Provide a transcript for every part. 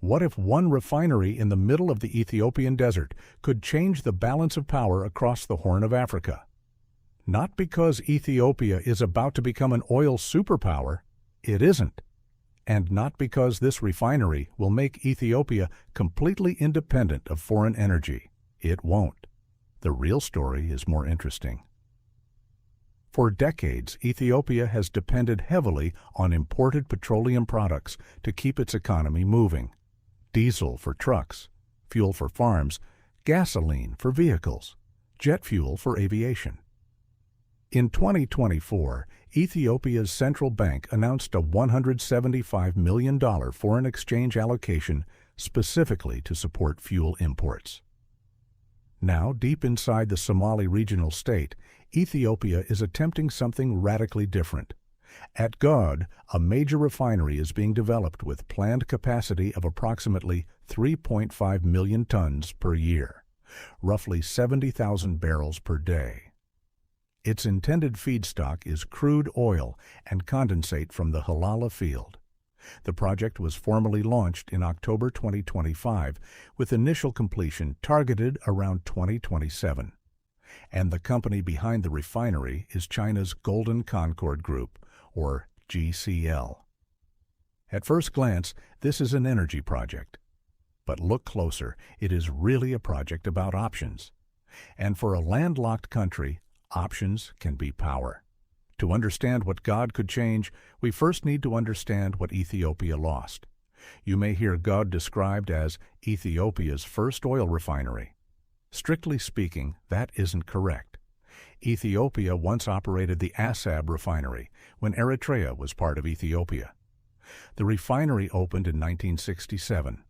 What if one refinery in the middle of the Ethiopian desert could change the balance of power across the Horn of Africa? Not because Ethiopia is about to become an oil superpower, it isn't. And not because this refinery will make Ethiopia completely independent of foreign energy. It won't. The real story is more interesting. For decades, Ethiopia has depended heavily on imported petroleum products to keep its economy moving. Diesel for trucks, fuel for farms, gasoline for vehicles, jet fuel for aviation. In 2024, Ethiopia's central bank announced a $175 million foreign exchange allocation specifically to support fuel imports. Now, deep inside the Somali regional state, Ethiopia is attempting something radically different. At Gode, a major refinery is being developed with planned capacity of approximately 3.5 million tons per year, roughly 70,000 barrels per day. Its intended feedstock is crude oil and condensate from the Halala field. The project was formally launched in October 2025, with initial completion targeted around 2027. And the company behind the refinery is China's Golden Concord Group, or GCL. At first glance, this is an energy project. But look closer, it is really a project about options. And for a landlocked country, options can be power. To understand what God could change, we first need to understand what Ethiopia lost. You may hear Gode described as Ethiopia's first oil refinery. Strictly speaking, that isn't correct. Ethiopia once operated the Assab refinery when Eritrea was part of Ethiopia. The refinery opened in 1967.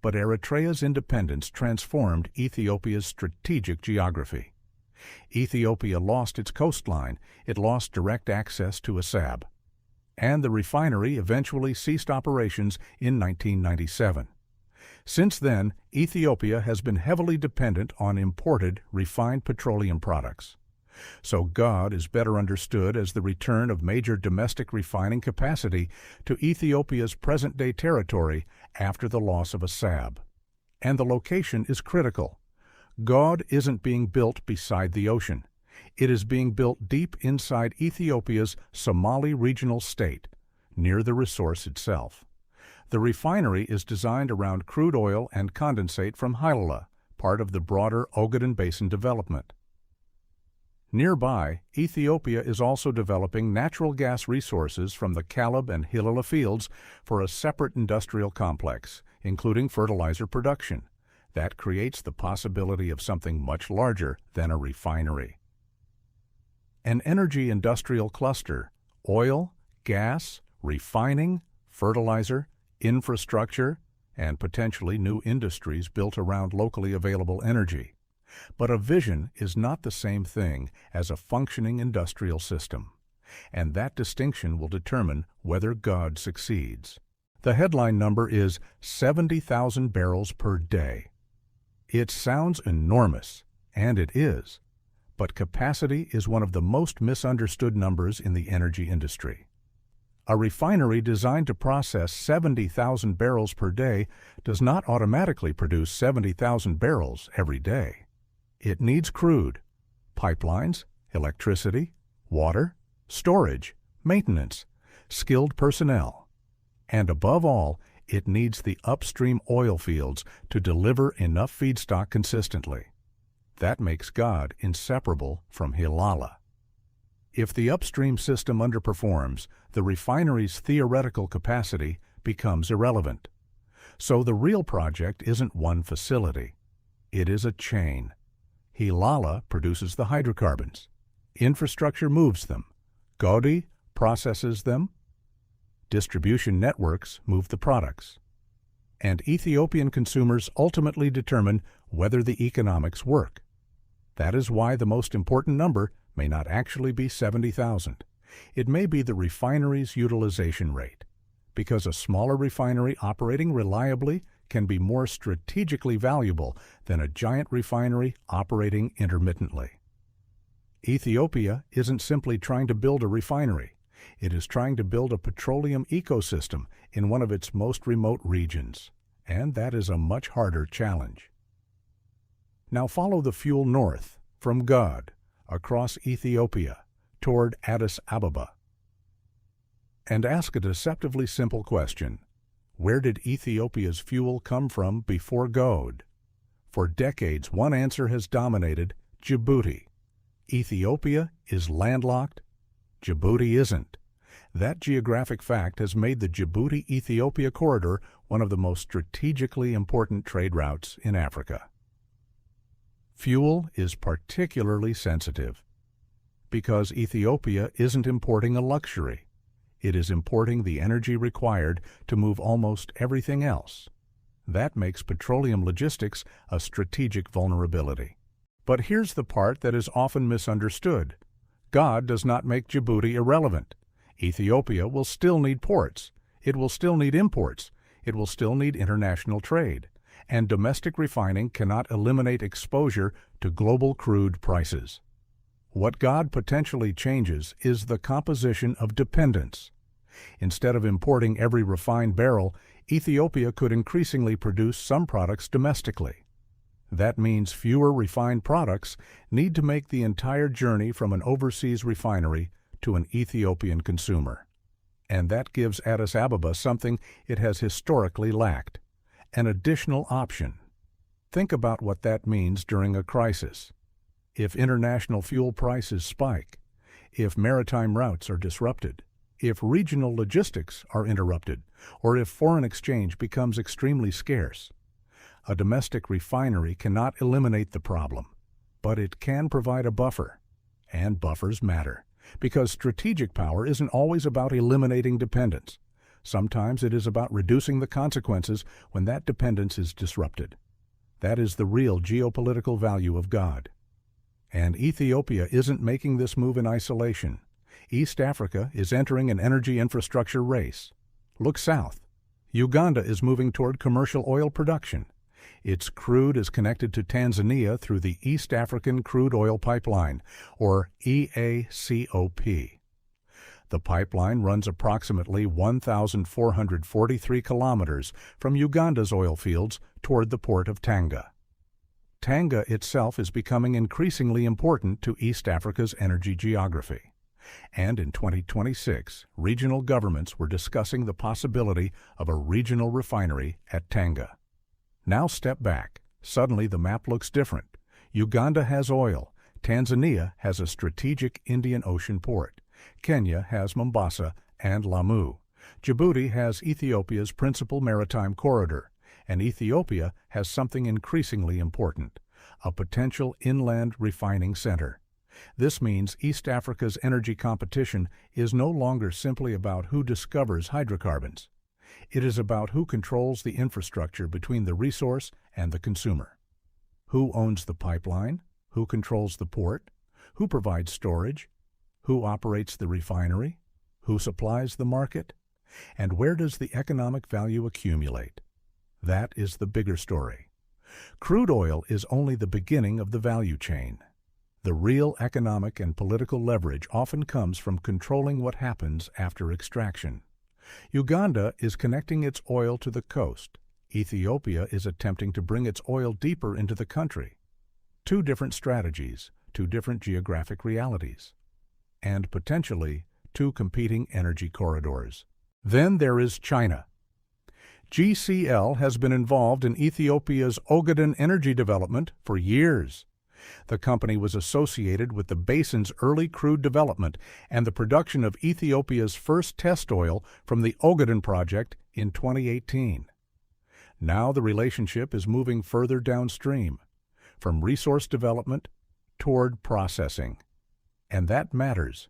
But Eritrea's independence transformed Ethiopia's strategic geography. Ethiopia lost its coastline, it lost direct access to Assab. And the refinery eventually ceased operations in 1997. Since then, Ethiopia has been heavily dependent on imported, refined petroleum products. So Gode is better understood as the return of major domestic refining capacity to Ethiopia's present-day territory after the loss of Assab. And the location is critical. Gode isn't being built beside the ocean. It is being built deep inside Ethiopia's Somali regional state, near the resource itself. The refinery is designed around crude oil and condensate from Halala, part of the broader Ogaden Basin development. Nearby, Ethiopia is also developing natural gas resources from the Kalab and Halala fields for a separate industrial complex, including fertilizer production. That creates the possibility of something much larger than a refinery. An energy industrial cluster, oil, gas, refining, fertilizer, infrastructure, and potentially new industries built around locally available energy. But a vision is not the same thing as a functioning industrial system, and that distinction will determine whether Gode succeeds. The headline number is 70,000 barrels per day. It sounds enormous, and it is, but capacity is one of the most misunderstood numbers in the energy industry. A refinery designed to process 70,000 barrels per day does not automatically produce 70,000 barrels every day. It needs crude, pipelines, electricity, water, storage, maintenance, skilled personnel, and above all, it needs the upstream oil fields to deliver enough feedstock consistently. That makes Gode inseparable from Halala. If the upstream system underperforms, the refinery's theoretical capacity becomes irrelevant. So the real project isn't one facility. It is a chain. Halala produces the hydrocarbons. Infrastructure moves them. Gode processes them. Distribution networks move the products. And Ethiopian consumers ultimately determine whether the economics work. That is why the most important number may not actually be 70,000. It may be the refinery's utilization rate, because a smaller refinery operating reliably can be more strategically valuable than a giant refinery operating intermittently. Ethiopia isn't simply trying to build a refinery. It is trying to build a petroleum ecosystem in one of its most remote regions. and that is a much harder challenge. Now follow the fuel north from Gode across Ethiopia toward Addis Ababa and ask a deceptively simple question. Where did Ethiopia's fuel come from before Gode? For decades, one answer has dominated: Djibouti. Ethiopia is landlocked. Djibouti isn't. That geographic fact has made the Djibouti-Ethiopia corridor one of the most strategically important trade routes in Africa. Fuel is particularly sensitive because Ethiopia isn't importing a luxury. It is importing the energy required to move almost everything else. That makes petroleum logistics a strategic vulnerability. But here's the part that is often misunderstood. God does not make Djibouti irrelevant. Ethiopia will still need ports. It will still need imports. It will still need international trade. And domestic refining cannot eliminate exposure to global crude prices. What God potentially changes is the composition of dependence. Instead of importing every refined barrel, Ethiopia could increasingly produce some products domestically. That means fewer refined products need to make the entire journey from an overseas refinery to an Ethiopian consumer. And that gives Addis Ababa something it has historically lacked: an additional option. Think about what that means during a crisis. If international fuel prices spike, if maritime routes are disrupted, if regional logistics are interrupted, or if foreign exchange becomes extremely scarce, a domestic refinery cannot eliminate the problem, but it can provide a buffer. And buffers matter, because strategic power isn't always about eliminating dependence. Sometimes it is about reducing the consequences when that dependence is disrupted. That is the real geopolitical value of God. And Ethiopia isn't making this move in isolation. East Africa is entering an energy infrastructure race. Look south. Uganda is moving toward commercial oil production. Its crude is connected to Tanzania through the East African Crude Oil Pipeline, or EACOP. The pipeline runs approximately 1,443 kilometers from Uganda's oil fields toward the port of Tanga. Tanga itself is becoming increasingly important to East Africa's energy geography. And in 2026, regional governments were discussing the possibility of a regional refinery at Tanga. Now step back. Suddenly the map looks different. Uganda has oil. Tanzania has a strategic Indian Ocean port. Kenya has Mombasa and Lamu. Djibouti has Ethiopia's principal maritime corridor. And Ethiopia has something increasingly important: a potential inland refining center. This means East Africa's energy competition is no longer simply about who discovers hydrocarbons. It is about who controls the infrastructure between the resource and the consumer. Who owns the pipeline? Who controls the port? Who provides storage? Who operates the refinery? Who supplies the market? And where does the economic value accumulate? That is the bigger story. Crude oil is only the beginning of the value chain. The real economic and political leverage often comes from controlling what happens after extraction. Uganda is connecting its oil to the coast. Ethiopia is attempting to bring its oil deeper into the country. Two different strategies, two different geographic realities, and potentially two competing energy corridors. Then there is China. GCL has been involved in Ethiopia's Ogaden energy development for years. The company was associated with the basin's early crude development and the production of Ethiopia's first test oil from the Ogaden project in 2018. Now the relationship is moving further downstream, from resource development toward processing. And that matters,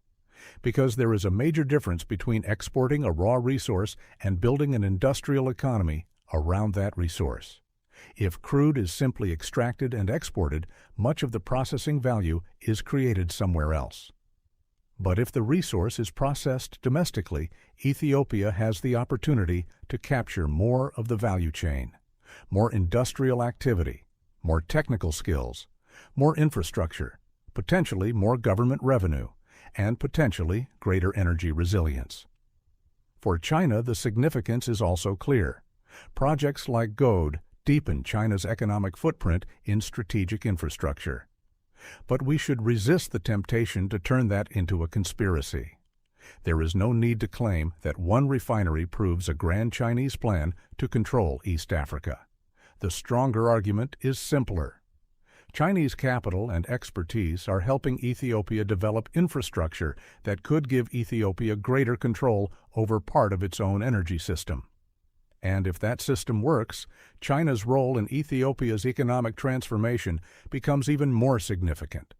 because there is a major difference between exporting a raw resource and building an industrial economy around that resource. If crude is simply extracted and exported, much of the processing value is created somewhere else. But if the resource is processed domestically, Ethiopia has the opportunity to capture more of the value chain, more industrial activity, more technical skills, more infrastructure, potentially more government revenue, and potentially greater energy resilience. For China, the significance is also clear. Projects like Gode deepen China's economic footprint in strategic infrastructure. But we should resist the temptation to turn that into a conspiracy. There is no need to claim that one refinery proves a grand Chinese plan to control East Africa. The stronger argument is simpler. Chinese capital and expertise are helping Ethiopia develop infrastructure that could give Ethiopia greater control over part of its own energy system. And if that system works, China's role in Ethiopia's economic transformation becomes even more significant.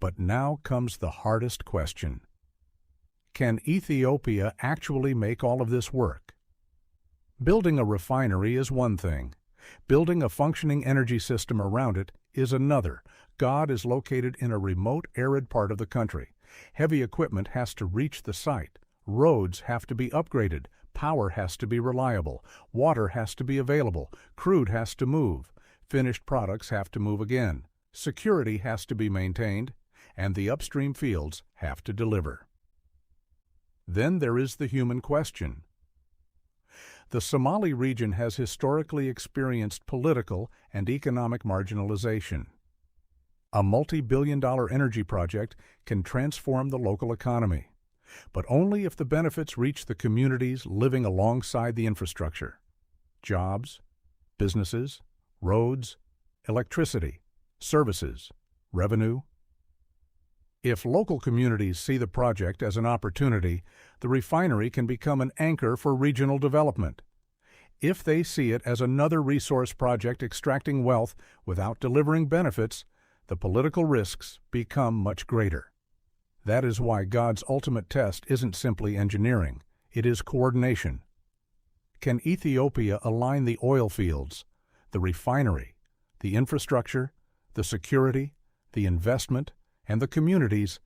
But now comes the hardest question. Can Ethiopia actually make all of this work? Building a refinery is one thing. Building a functioning energy system around it is another. Gode is located in a remote, arid part of the country. Heavy equipment has to reach the site. Roads have to be upgraded. Power has to be reliable. Water has to be available. Crude has to move. Finished products have to move again. Security has to be maintained. And the upstream fields have to deliver. Then there is the human question. The Somali region has historically experienced political and economic marginalization. A multi-billion-dollar energy project can transform the local economy, but only if the benefits reach the communities living alongside the infrastructure. Jobs, businesses, roads, electricity, services, revenue. If local communities see the project as an opportunity, the refinery can become an anchor for regional development. If they see it as another resource project extracting wealth without delivering benefits, the political risks become much greater. That is why Gode's ultimate test isn't simply engineering, it is coordination. Can Ethiopia align the oil fields, the refinery, the infrastructure, the security, the investment, and the communities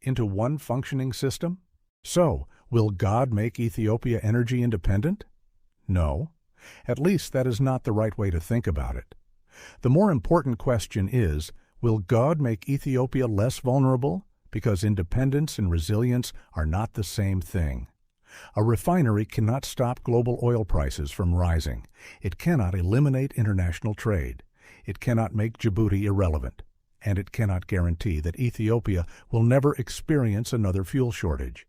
into one functioning system? So, will Gode make Ethiopia energy independent? No. At least that is not the right way to think about it. The more important question is, will Gode make Ethiopia less vulnerable? Because independence and resilience are not the same thing. A refinery cannot stop global oil prices from rising. It cannot eliminate international trade. It cannot make Djibouti irrelevant. And it cannot guarantee that Ethiopia will never experience another fuel shortage.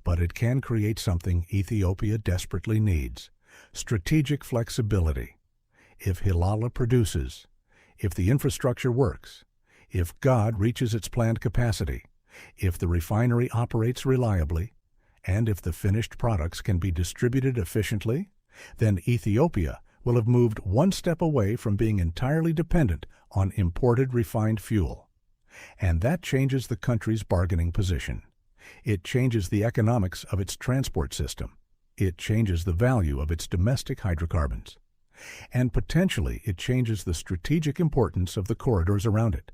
But it can create something Ethiopia desperately needs: strategic flexibility. If Hilala produces, if the infrastructure works, if Gode reaches its planned capacity, if the refinery operates reliably, and if the finished products can be distributed efficiently, then Ethiopia will have moved one step away from being entirely dependent on imported refined fuel. And that changes the country's bargaining position. It changes the economics of its transport system. It changes the value of its domestic hydrocarbons. And potentially it changes the strategic importance of the corridors around it.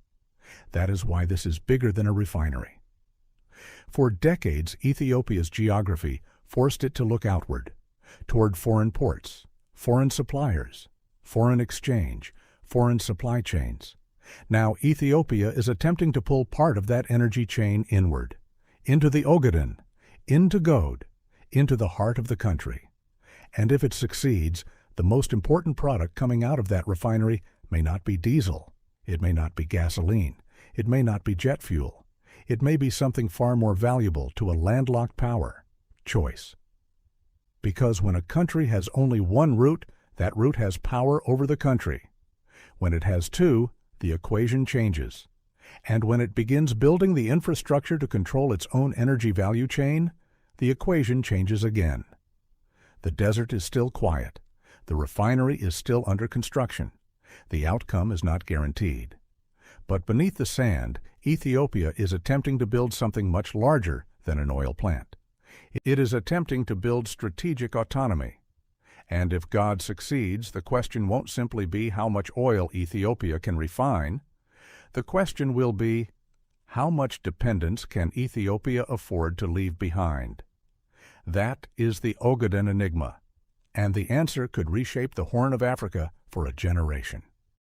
That is why this is bigger than a refinery. For decades, Ethiopia's geography forced it to look outward, toward foreign ports, foreign suppliers, foreign exchange, foreign supply chains. Now Ethiopia is attempting to pull part of that energy chain inward, into the Ogaden, into Gode, into the heart of the country. And if it succeeds, the most important product coming out of that refinery may not be diesel, it may not be gasoline, it may not be jet fuel. It may be something far more valuable to a landlocked power: choice. Because when a country has only one route, that route has power over the country. When it has two, the equation changes. And when it begins building the infrastructure to control its own energy value chain, the equation changes again. The desert is still quiet. The refinery is still under construction. The outcome is not guaranteed. But beneath the sand, Ethiopia is attempting to build something much larger than an oil plant. It is attempting to build strategic autonomy. And if Gode succeeds, the question won't simply be how much oil Ethiopia can refine. The question will be, how much dependence can Ethiopia afford to leave behind? That is the Ogaden enigma, and the answer could reshape the Horn of Africa for a generation.